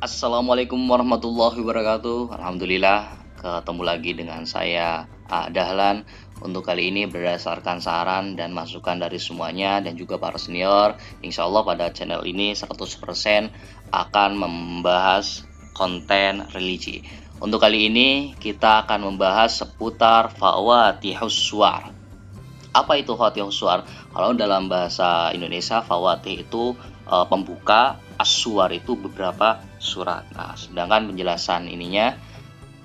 Assalamualaikum warahmatullahi wabarakatuh. Alhamdulillah ketemu lagi dengan saya Dahlan. Untuk kali ini berdasarkan saran dan masukan dari semuanya dan juga para senior, insya Allah pada channel ini 100% akan membahas konten religi. Untuk kali ini kita akan membahas seputar Fawatihus Suwar. Apa itu Fawatihus Suwar? Kalau dalam bahasa Indonesia, Fawatih itu pembuka, As-Suwar itu beberapa surat. Nah, sedangkan penjelasan ininya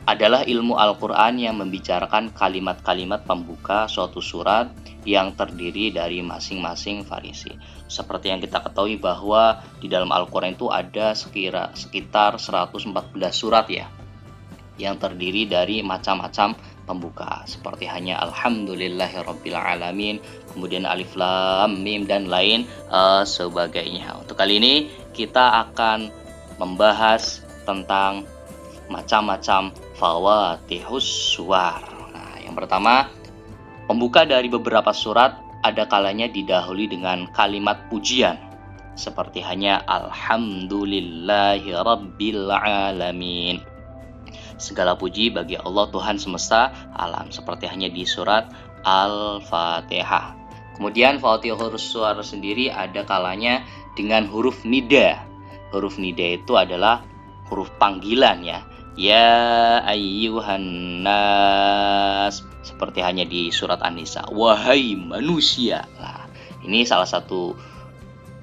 adalah ilmu Al-Quran yang membicarakan kalimat-kalimat pembuka suatu surat yang terdiri dari masing-masing farisi. Seperti yang kita ketahui bahwa di dalam Al-Quran itu ada sekitar 114 surat ya, yang terdiri dari macam-macam pembuka, seperti hanya Alhamdulillahirrabbilalamin, kemudian Alif Lam Mim dan lain sebagainya. Untuk kali ini kita akan membahas tentang macam-macam Fawatihus Suwar. Nah, yang pertama, pembuka dari beberapa surat ada kalanya didahului dengan kalimat pujian, seperti hanya Alhamdulillahirrabbilalamin. Segala puji bagi Allah Tuhan semesta alam, seperti hanya di surat Al-Fatihah. Kemudian Fawatihus Suwar sendiri ada kalanya dengan huruf nida. Huruf nida itu adalah huruf panggilan ya. Ya ayyuhan nas, seperti hanya di surat An-Nisa. Wahai manusia. Nah, ini salah satu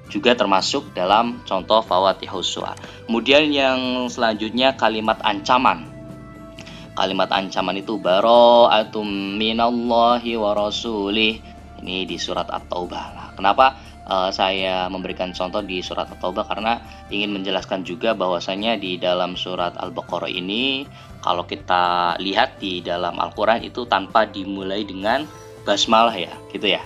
juga termasuk dalam contoh Fawatihus Suwar. Kemudian yang selanjutnya kalimat ancaman. Kalimat ancaman itu bara'atum minallahi wa rasulih. Ini di surat At-Taubah. Nah, kenapa saya memberikan contoh di surat At-Taubah? Karena ingin menjelaskan juga bahwasanya di dalam surat Al-Baqarah ini, kalau kita lihat di dalam Al-Quran itu tanpa dimulai dengan basmalah ya, gitu ya.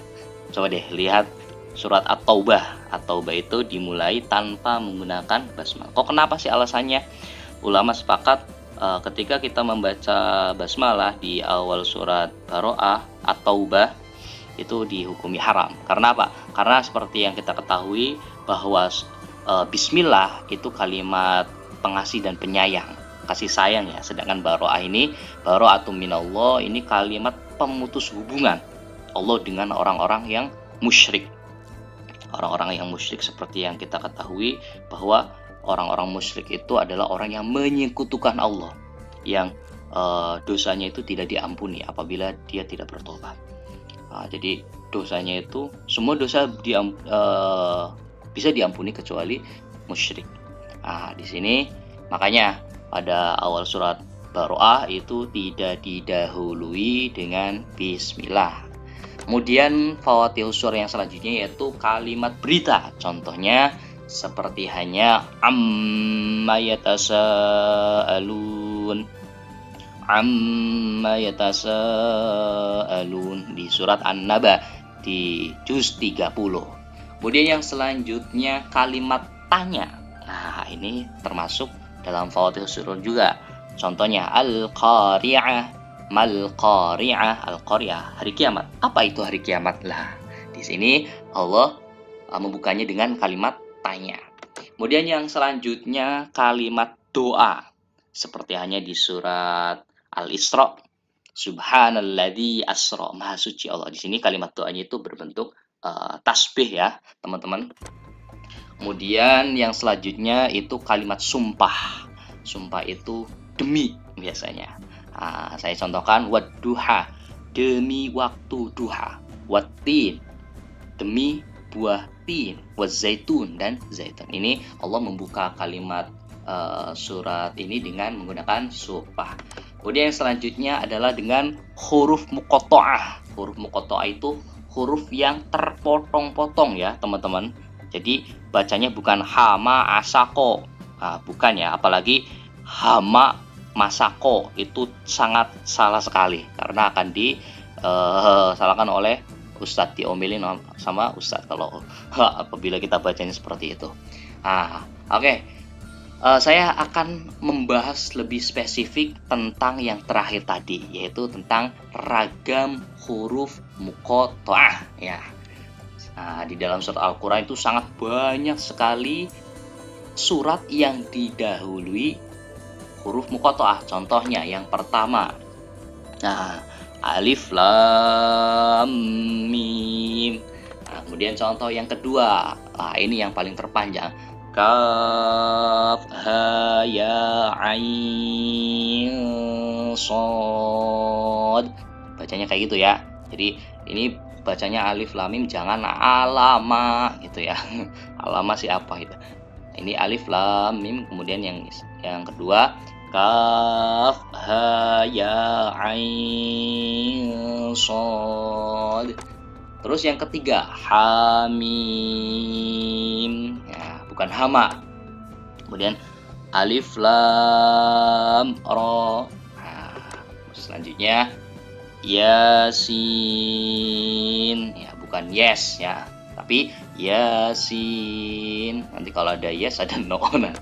Coba deh lihat surat At-Taubah. At-Taubah itu dimulai tanpa menggunakan basmalah. Kok kenapa sih alasannya? Ulama sepakat ketika kita membaca basmalah di awal surat Baro'ah At-Taubah itu dihukumi haram. Karena apa? Karena seperti yang kita ketahui bahwa bismillah itu kalimat pengasih dan penyayang, kasih sayang ya. Sedangkan Baro'ah ini, Bara'atum minallah, ini kalimat pemutus hubungan Allah dengan orang-orang yang musyrik. Orang-orang yang musyrik seperti yang kita ketahui bahwa orang-orang musyrik itu adalah orang yang menyekutukan Allah, yang dosanya itu tidak diampuni apabila dia tidak bertobat. Nah, jadi dosanya itu semua dosa bisa diampuni kecuali musyrik. Nah, di sini makanya pada awal surat Baro'ah itu tidak didahului dengan bismillah. Kemudian Fawatihus Suwar yang selanjutnya yaitu kalimat berita. Contohnya seperti hanya amma yatasaalun, amma yatasaalun di surat An-Naba di juz 30. Kemudian yang selanjutnya kalimat tanya. Nah, ini termasuk dalam Fawatihus Suwar juga. Contohnya al-qari'ah, mal qari'ah, al-qari'ah, hari kiamat. Apa itu hari kiamat? Lah, di sini Allah membukanya dengan kalimat tanya. Kemudian yang selanjutnya kalimat doa, seperti hanya di surat Al-Isra, Subhanalladzi asra, maha suci Allah. Di sini kalimat doanya itu berbentuk tasbih ya, teman-teman. Kemudian yang selanjutnya itu kalimat sumpah. Sumpah itu demi biasanya. Nah, saya contohkan wadduha, demi waktu duha, wattin, demi buah tin, wazaitun dan zaitun. Ini Allah membuka kalimat surat ini dengan menggunakan sumpah. Kemudian yang selanjutnya adalah dengan huruf muqatta'ah. Huruf muqatta'ah itu huruf yang terpotong-potong ya, teman-teman. Jadi bacanya bukan hama asako. Nah, bukan ya, apalagi hama masako itu sangat salah sekali karena akan disalahkan oleh Ustadz, diomelin sama Ustadz kalau apabila kita bacanya seperti itu. Nah, oke. Saya akan membahas lebih spesifik tentang yang terakhir tadi, yaitu tentang ragam huruf muqatta'ah ya. Nah, di dalam surat Al-Quran itu sangat banyak sekali surat yang didahului huruf muqatta'ah. Contohnya yang pertama. Nah, alif lam mim. Nah, kemudian contoh yang kedua. Nah, ini yang paling terpanjang. Kaf ha ya ain shad. Bacanya kayak gitu ya. Jadi ini bacanya alif lam mim, jangan alama gitu ya. Alama siapa itu? Ini alif lam mim, kemudian yang kedua kaf ha ya ain shad. Terus yang ketiga hamim, ya, bukan hama. Kemudian alif lam ra. Nah, selanjutnya yasin, ya, bukan yes ya, tapi yasin. Nanti kalau ada yes ada no. Nah,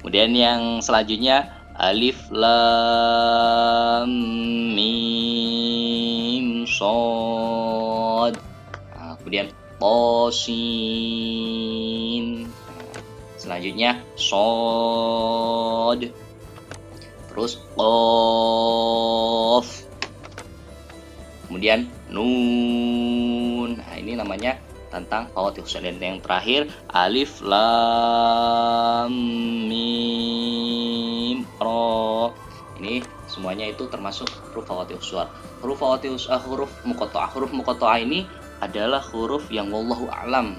kemudian yang selanjutnya alif lam mim shad. Nah, kemudian tosin. Selanjutnya shad. Terus qaf. Kemudian nun. Nah, ini namanya tentang fawaatihus suwar. Dan yang terakhir alif lam mim ra. Ini semuanya itu termasuk huruf fawaatihus suwar. Huruf muqatta'ah. Huruf muqatta'ah ini adalah huruf yang wallahu a'lam.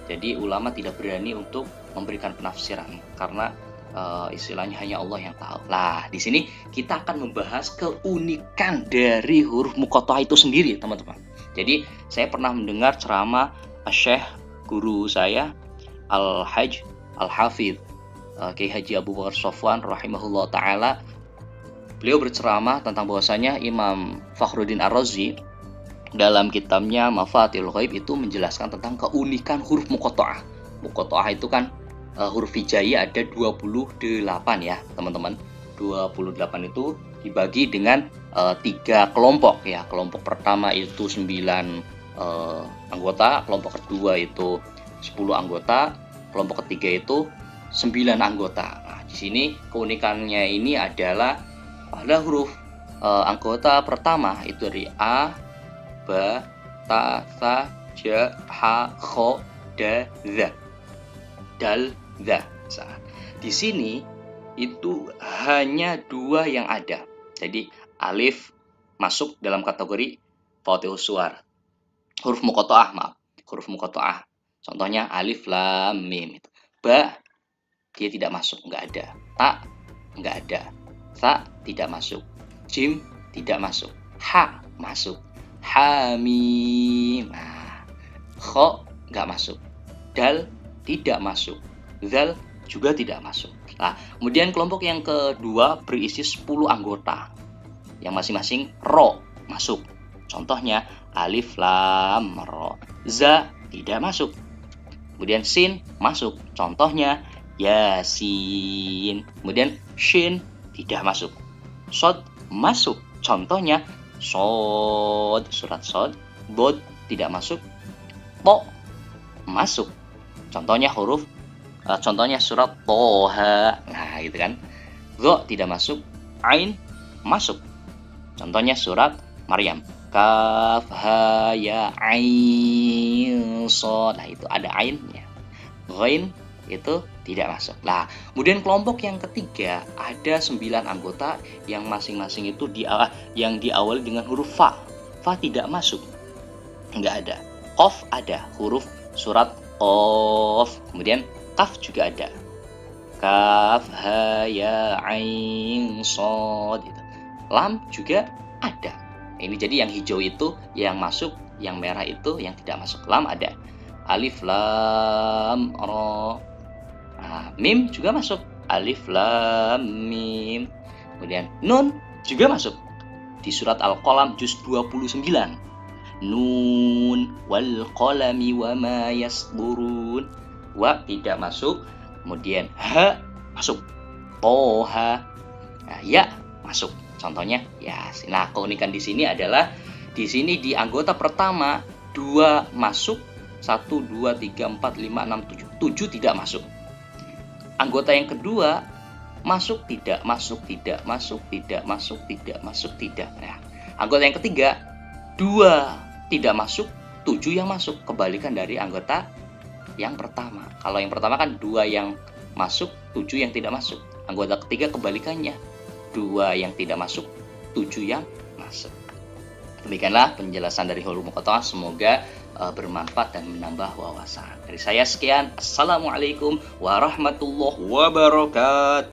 Jadi ulama tidak berani untuk memberikan penafsiran karena istilahnya hanya Allah yang tahu. Lah, di sini kita akan membahas keunikan dari huruf muqatta'ah itu sendiri, teman-teman. Jadi, saya pernah mendengar ceramah Syekh guru saya Al-Hajj Al-Hafidh Kiai Haji Abu Bakar Sofwan rahimahullah taala. Beliau berceramah tentang bahwasanya Imam Fakhruddin Ar-Razi dalam kitabnya Mafatihul Ghaib itu menjelaskan tentang keunikan huruf muqatta'ah. Muqatta'ah itu kan huruf hijaiyah ada 28 ya, teman-teman. 28 itu dibagi dengan 3 kelompok ya. Kelompok pertama itu 9 anggota, kelompok kedua itu 10 anggota, kelompok ketiga itu 9 anggota. Nah, di sini keunikannya ini adalah pada huruf anggota pertama itu dari a, ba, ta, sa, ja, ha, kho, da, za. Dal, za. Nah, di sini itu hanya 2 yang ada. Jadi alif masuk dalam kategori fawaatihus suwar. Huruf muqatta'ah, maaf. Huruf muqatta'ah. Contohnya alif lam mim. Ba dia tidak masuk, enggak ada. Ta enggak ada. Sa tidak masuk. Jim tidak masuk. Ha masuk. Hamim. Nah, kho enggak masuk. Dal tidak masuk. Zal juga tidak masuk. Nah, kemudian kelompok yang kedua berisi 10 anggota yang masing-masing ro masuk. Contohnya alif lam ra. Za tidak masuk. Kemudian sin masuk. Contohnya yasin. Kemudian shin tidak masuk. Shod masuk. Contohnya shod, surat shod. Bod tidak masuk. To masuk. Contohnya contohnya surat Toha. Nah, gitu kan. Go tidak masuk. Ain masuk. Contohnya surat Maryam. Kaf ha ya ain shad. Nah, itu ada ainnya. Ghain itu tidak masuk. Nah, kemudian kelompok yang ketiga ada 9 anggota yang masing-masing itu yang diawali dengan huruf fa. Fa tidak masuk. Enggak ada. Qaf ada, huruf surat Qaf. Kemudian kaf juga ada. Kaf ha ya ain shad. Lam juga ada. Ini jadi yang hijau itu yang masuk, yang merah itu yang tidak masuk. Lam ada. Alif lam ra. Nah, mim juga masuk. Alif lam mim. Kemudian nun juga masuk. Di surat Al-Qalam juz 29. Nun wal qalami wa ma yasburun. Wa tidak masuk. Kemudian ha masuk. Toha. Nah, ya masuk. Contohnya yasin. Nah, keunikan di sini adalah di sini di anggota pertama 2 masuk, 1 2 3 4 5 6 7. 7 tidak masuk. Anggota yang kedua, masuk tidak, masuk tidak, masuk tidak, masuk tidak, masuk tidak. Nah, anggota yang ketiga, 2 tidak masuk, 7 yang masuk. Kebalikan dari anggota yang pertama. Kalau yang pertama kan 2 yang masuk, 7 yang tidak masuk. Anggota ketiga kebalikannya, 2 yang tidak masuk, 7 yang masuk. Demikianlah penjelasan dari huruf muqatta'ah, semoga bermanfaat dan menambah wawasan. Dari saya sekian. Assalamualaikum warahmatullahi wabarakatuh.